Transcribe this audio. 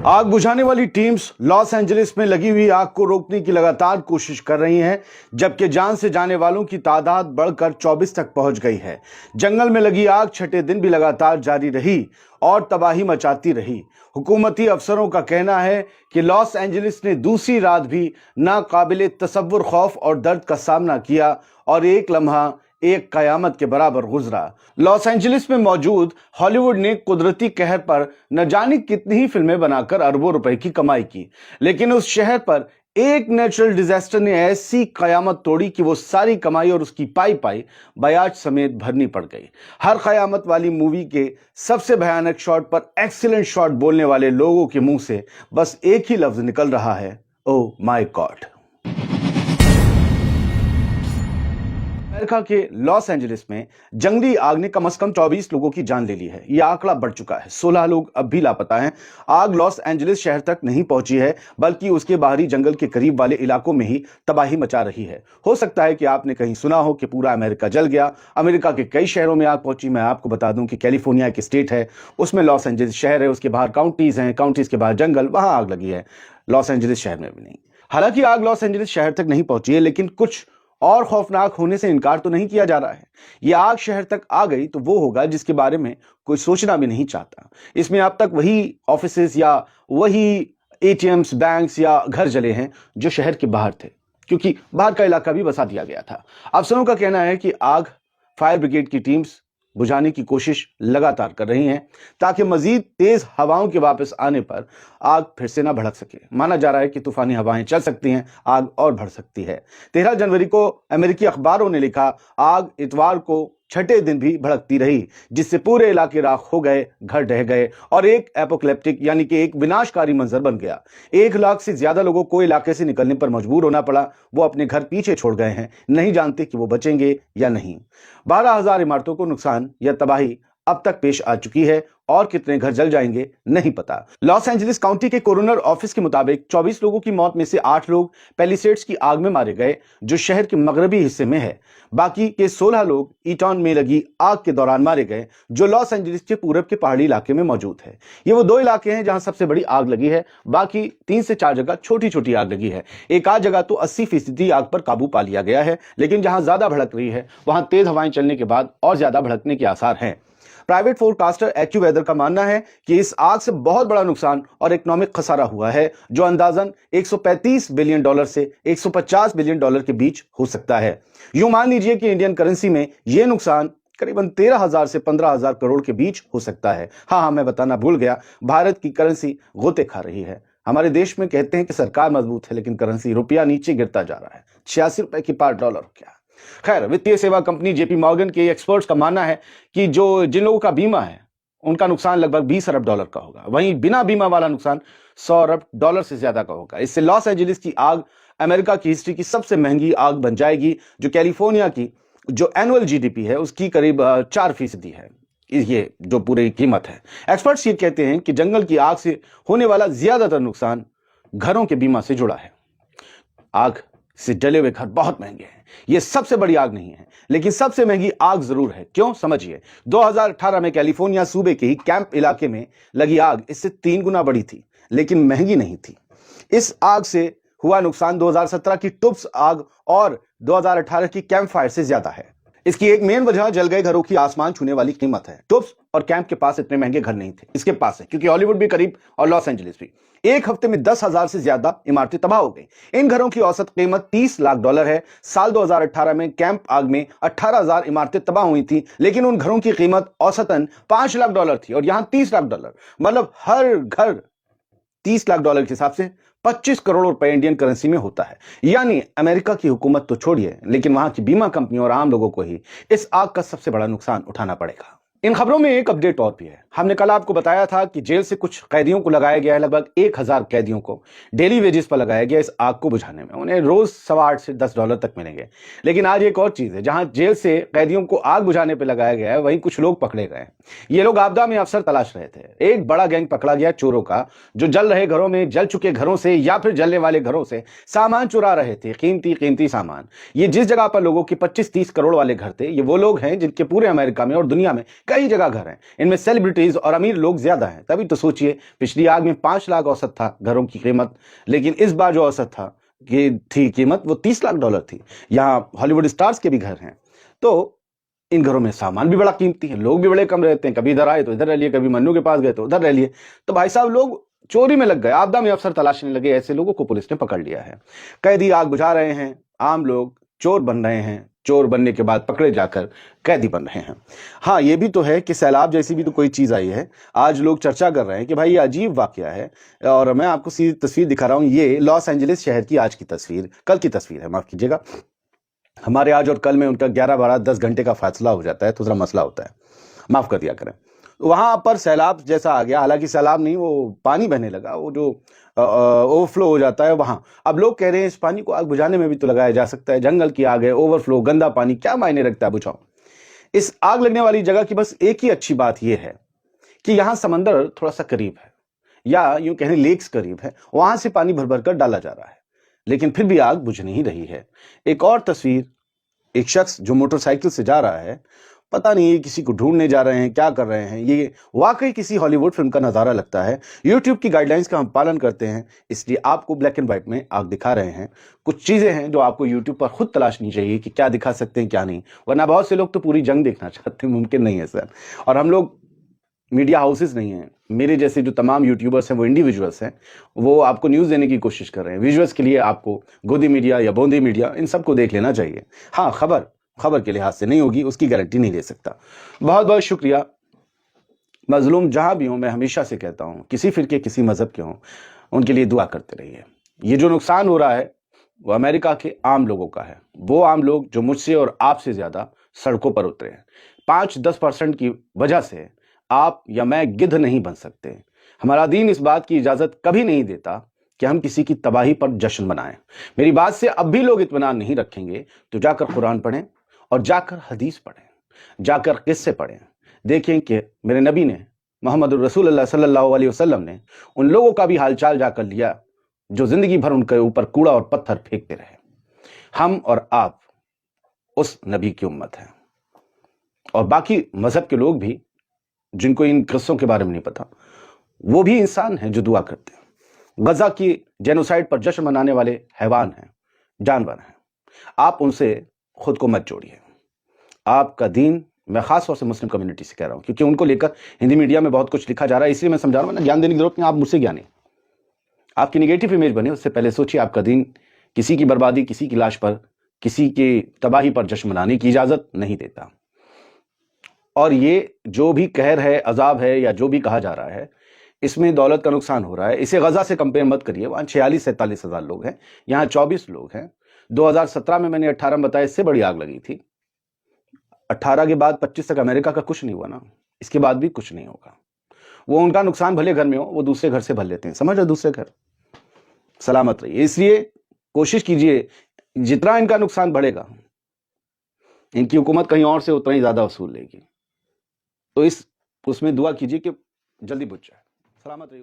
आग बुझाने वाली टीम्स लॉस एंजलिस में लगी हुई आग को रोकने की लगातार कोशिश कर रही हैं, जबकि जान से जाने वालों की तादाद बढ़कर 24 तक पहुंच गई है। जंगल में लगी आग छठे दिन भी लगातार जारी रही और तबाही मचाती रही। हुकूमती अफसरों का कहना है कि लॉस एंजलिस ने दूसरी रात भी नाकाबिले तसव्वुर खौफ और दर्द का सामना किया और एक लम्हा एक कयामत के बराबर गुजरा। लॉस एंजलिस में मौजूद हॉलीवुड ने कुदरती कहर पर न जाने कितनी ही फिल्में बनाकर अरबों रुपए की कमाई की, लेकिन उस शहर पर एक नेचुरल डिजास्टर ने ऐसी कयामत तोड़ी कि वो सारी कमाई और उसकी पाई पाई बयाज समेत भरनी पड़ गई। हर कयामत वाली मूवी के सबसे भयानक शॉट पर एक्सीलेंट शॉट बोलने वाले लोगों के मुंह से बस एक ही लफ्ज निकल रहा है, ओह माय गॉड। अमेरिका के लॉस एंजलिस में जंगली आग ने कम से कम 24 लोगों की जान ले ली है। यह आंकड़ा बढ़ चुका है, 16 लोग अब भी लापता हैं। आग लॉस एंजलिस शहर तक नहीं पहुंची है, बल्कि उसके बाहरी जंगल के करीब वाले इलाकों में ही तबाही मचा रही है। हो सकता है कि आपने कहीं सुना हो कि पूरा अमेरिका जल गया। अमेरिका के कई शहरों में आग पहुंची। मैं आपको बता दूं कि कैलिफोर्निया एक स्टेट है, उसमें लॉस एंजलिस शहर है, उसके बाहर काउंटीज हैं, काउंटीज के बाहर जंगल, वहां आग लगी है। लॉस एंजलिस शहर में भी नहीं। हालांकि आग लॉस एंजलिस शहर तक नहीं पहुंची है, लेकिन कुछ और खौफनाक होने से इनकार तो नहीं किया जा रहा है। यह आग शहर तक आ गई तो वो होगा जिसके बारे में कोई सोचना भी नहीं चाहता। इसमें अब तक वही ऑफिसेज या वही एटीएम्स, बैंक्स या घर जले हैं जो शहर के बाहर थे, क्योंकि बाहर का इलाका भी बसा दिया गया था। अफसरों का कहना है कि आग फायर ब्रिगेड की टीम्स बुझाने की कोशिश लगातार कर रही हैं ताकि मजीद तेज हवाओं के वापस आने पर आग फिर से ना भड़क सके। माना जा रहा है कि तूफानी हवाएं चल सकती हैं, आग और बढ़ सकती है। 13 जनवरी को अमेरिकी अखबारों ने लिखा, आग इतवार को छठे दिन भी भड़कती रही, जिससे पूरे इलाके राख हो गए, घर ढह गए और एक एपोकलिप्टिक यानी कि एक विनाशकारी मंजर बन गया। 1 लाख से ज्यादा लोगों को इलाके से निकलने पर मजबूर होना पड़ा। वो अपने घर पीछे छोड़ गए हैं, नहीं जानते कि वो बचेंगे या नहीं। 12,000 इमारतों को नुकसान या तबाही अब तक पेश आ चुकी है और कितने घर जल जाएंगे नहीं पता। लॉस एंजलिस काउंटी के कोरोनर ऑफिस के मुताबिक 24 लोगों की मौत में से 8 लोग पैलिसेड्स की आग में मारे गए, जो शहर के मगरबी हिस्से में है। बाकी के 16 लोग ईटॉन में लगी आग के दौरान मारे गए, जो लॉस एंजलिस के पूरब के पहाड़ी इलाके में मौजूद है। ये वो 2 इलाके हैं जहां सबसे बड़ी आग लगी है। बाकी 3 से 4 जगह छोटी छोटी आग लगी है। एक आध जगह तो 80% आग पर काबू पा लिया गया है, लेकिन जहां ज्यादा भड़क रही है वहां तेज हवाएं चलने के बाद और ज्यादा भड़कने के आसार हैं। प्राइवेट फोरकास्टर एक्यूवेदर का मानना है कि इस आग से बहुत बड़ा नुकसान और इकोनॉमिक खसारा हुआ है, जो अंदाजन 135 बिलियन डॉलर से 150 बिलियन डॉलर के बीच हो सकता है। यूं मान लीजिए कि इंडियन करेंसी में यह नुकसान करीबन 13,000 से 15,000 करोड़ के बीच हो सकता है। हाँ, मैं बताना भूल गया, भारत की करेंसी गोते खा रही है। हमारे देश में कहते हैं कि सरकार मजबूत है, लेकिन करेंसी रुपया नीचे गिरता जा रहा है। 86 रुपए की पार डॉलर क्या। खैर, वित्तीय सेवा कंपनी जेपी मॉर्गन के एक्सपर्ट्स का मानना है कि जिन लोगों का बीमा है उनका नुकसान लगभग 20 अरब डॉलर का होगा। वहीं बिना बीमा वाला नुकसान 100 अरब डॉलर से ज्यादा का होगा। इससे लॉस एंजलिस की आग अमेरिका की हिस्ट्री की सबसे महंगी आग बन जाएगी, जो कैलिफोर्निया की जो एनुअल जीडीपी है उसकी करीब 4% है। ये जो पूरी कीमत है। एक्सपर्ट्स ये कहते हैं कि जंगल की आग से होने वाला ज्यादातर नुकसान घरों के बीमा से जुड़ा है। आग से जले हुए घर बहुत महंगे हैं। यह सबसे बड़ी आग नहीं है, लेकिन सबसे महंगी आग जरूर है। क्यों, समझिए। 2018 में कैलिफोर्निया सूबे के ही कैंप इलाके में लगी आग इससे 3 गुना बड़ी थी, लेकिन महंगी नहीं थी। इस आग से हुआ नुकसान 2017 की टुब्स आग और 2018 की कैंप फायर से ज्यादा है। इसकी एक मेन वजह जल गए घरों की आसमान छूने वाली कीमत है। टुब्स और कैंप के पास इतने महंगे घर नहीं थे, इसके पास है, क्योंकि हॉलीवुड भी करीब और लॉस एंजलिस भी। एक हफ्ते में 10,000 से ज्यादा इमारतें तबाह हो गई। इन घरों की औसत कीमत 30 लाख डॉलर है। साल 2018 में कैंप आग में 18,000 इमारतें तबाह हुई थी, लेकिन उन घरों की कीमत औसतन 5 लाख डॉलर थी, और यहां 30 लाख डॉलर, मतलब हर घर 30 लाख डॉलर के हिसाब से 25 करोड़ रुपए इंडियन करेंसी में होता है। यानी अमेरिका की हुकूमत तो छोड़िए, लेकिन वहां की बीमा कंपनियों और आम लोगों को ही इस आग का सबसे बड़ा नुकसान उठाना पड़ेगा। इन खबरों में एक अपडेट और भी है। हमने कल आपको बताया था कि जेल से कुछ कैदियों को लगाया गया है, लगभग 1000 कैदियों को डेली वेजेस पर लगाया गया इस आग को बुझाने में। उन्हें रोज $8.25 से $10 तक मिलेंगे। लेकिन आज एक और चीज है, जहां जेल से कैदियों को आग बुझाने पर लगाया गया है, वहीं कुछ लोग पकड़े गए। ये लोग आपदा में अफसर तलाश रहे थे। एक बड़ा गैंग पकड़ा गया चोरों का, जो जल रहे घरों में, जल चुके घरों से या फिर जलने वाले घरों से सामान चुरा रहे थे, कीमती सामान। ये जिस जगह पर लोगों के 25-30 करोड़ वाले घर थे, ये वो लोग हैं जिनके पूरे अमेरिका में और दुनिया में कई जगह घर हैं। इनमें सेलिब्रिटी तेज और अमीर लोग ज्यादा हैं। तभी तो सोचिए, पिछली आग में 5 लाख औसत था घरों की कीमत, लेकिन इस बार जो औसत था थी कीमत वो $30 लाख थी। यहाँ हॉलीवुड स्टार्स के भी घर हैं, तो इन घरों में सामान भी बड़ा कीमती है, लोग भी बड़े कम रहते हैं, कभी इधर आए तो इधर रह लिए, कभी मन्नू के पास गए तो उधर रह लिए। तो भाई साहब लोग चोरी में लग गए, आपदा में अफसर तलाशने लगे, ऐसे लोगों को पुलिस ने पकड़ लिया है। कैदी आग बुझा रहे हैं, आम लोग चोर बन रहे हैं, चोर बनने के बाद पकड़े जाकर कैदी बन रहे हैं। हाँ, ये भी तो है कि सैलाब जैसी भी तो कोई चीज आई है। आज लोग चर्चा कर रहे हैं कि भाई ये अजीब वाकया है, और मैं आपको सीधी तस्वीर दिखा रहा हूं। ये लॉस एंजलिस शहर की आज की तस्वीर, कल की तस्वीर है, माफ कीजिएगा। हमारे आज और कल में उनका 11, 12, 10 घंटे का फासला हो जाता है, तो जरा मसला होता है, माफ कर दिया करें। वहां पर सैलाब जैसा आ गया, हालांकि सैलाब नहीं, वो पानी बहने लगा, वो जो ओवरफ्लो हो जाता है वहां। अब लोग कह रहे हैं इस पानी को आग बुझाने में भी तो लगाया जा सकता है, जंगल की आग है, ओवरफ्लो, गंदा पानी, क्या मायने रखता है, बुझाओ। इस आग लगने वाली जगह की बस एक ही अच्छी बात यह है कि यहां समंदर थोड़ा सा करीब है, या यूं कहें लेक्स करीब है, वहां से पानी भर भर कर डाला जा रहा है, लेकिन फिर भी आग बुझ नहीं रही है। एक और तस्वीर, एक शख्स जो मोटरसाइकिल से जा रहा है, पता नहीं ये किसी को ढूंढने जा रहे हैं, क्या कर रहे हैं, ये वाकई किसी हॉलीवुड फिल्म का नजारा लगता है। यूट्यूब की गाइडलाइंस का हम पालन करते हैं, इसलिए आपको ब्लैक एंड व्हाइट में आग दिखा रहे हैं। कुछ चीजें हैं जो आपको यूट्यूब पर खुद तलाशनी चाहिए कि क्या दिखा सकते हैं क्या नहीं, वरना बहुत से लोग तो पूरी जंग देखना चाहते हैं, मुमकिन नहीं है सर। और हम लोग मीडिया हाउसेस नहीं हैं, मेरे जैसे जो तमाम यूट्यूबर्स हैं वो इंडिविजुअल्स हैं, वो आपको न्यूज़ देने की कोशिश कर रहे हैं। विजुअल्स के लिए आपको गोदी मीडिया या बोंदी मीडिया, इन सबको देख लेना चाहिए। हाँ, खबर के लिहाज से नहीं होगी, उसकी गारंटी नहीं ले सकता। बहुत बहुत शुक्रिया। मजलूम जहां भी हों, मैं हमेशा से कहता हूं, किसी फिरके किसी मजहब के हों, उनके लिए दुआ करते रहिए। ये जो नुकसान हो रहा है वो अमेरिका के आम लोगों का है, वो आम लोग जो मुझसे और आपसे ज्यादा सड़कों पर उतरे हैं। 5-10% की वजह से आप या मैं गिद्ध नहीं बन सकते। हमारा दीन इस बात की इजाजत कभी नहीं देता कि हम किसी की तबाही पर जश्न मनाएं। मेरी बात से अब भी लोग इत्मीनान नहीं रखेंगे तो जाकर कुरान पढ़ें, और जाकर हदीस पढ़ें, जाकर किस्से पढ़ें। देखें कि मेरे नबी ने, मोहम्मद रसूलुल्लाह सल्लल्लाहु अलैहि वसल्लम ने उन लोगों का भी हालचाल जाकर लिया जो जिंदगी भर उनके ऊपर कूड़ा और पत्थर फेंकते रहे। हम और आप उस नबी की उम्मत हैं, और बाकी मजहब के लोग भी जिनको इन किस्सों के बारे में नहीं पता, वो भी इंसान हैं जो दुआ करते हैं। गजा की जेनोसाइड पर जश्न मनाने वाले हैवान हैं, जानवर हैं। आप उनसे खुद को मत जोड़िए। आपका दीन, मैं खास तौर से मुस्लिम कम्युनिटी से कह रहा हूं, क्योंकि उनको लेकर हिंदी मीडिया में बहुत कुछ लिखा जा रहा है, इसलिए मैं समझा रहा हूं। ज्ञान देने की जरूरत नहीं, आप मुझसे ज्ञानी। आपकी निगेटिव इमेज बने उससे पहले सोचिए, आपका दीन किसी की बर्बादी, किसी की लाश पर, किसी की तबाही पर जश्न मनाने की इजाजत नहीं देता। और ये जो भी कहर है, अजाब है, या जो भी कहा जा रहा है, इसमें दौलत का नुकसान हो रहा है। इसे गजा से कंपेयर मत करिए, वहां 46-47 हजार लोग हैं, यहाँ 24 लोग हैं। 2017 में मैंने 18 बताया, इससे बड़ी आग लगी थी। 18 के बाद 25 तक अमेरिका का कुछ नहीं हुआ ना, इसके बाद भी कुछ नहीं होगा। वो उनका नुकसान भले घर में हो, वो दूसरे घर से भर लेते हैं, समझ रहे, दूसरे घर। सलामत रहिए। इसलिए कोशिश कीजिए, जितना इनका नुकसान बढ़ेगा, इनकी हुकूमत कहीं और से उतना ही ज्यादा वसूल लेगी। तो उसमें दुआ कीजिए कि जल्दी बुझ जाए। सलामत रहिए।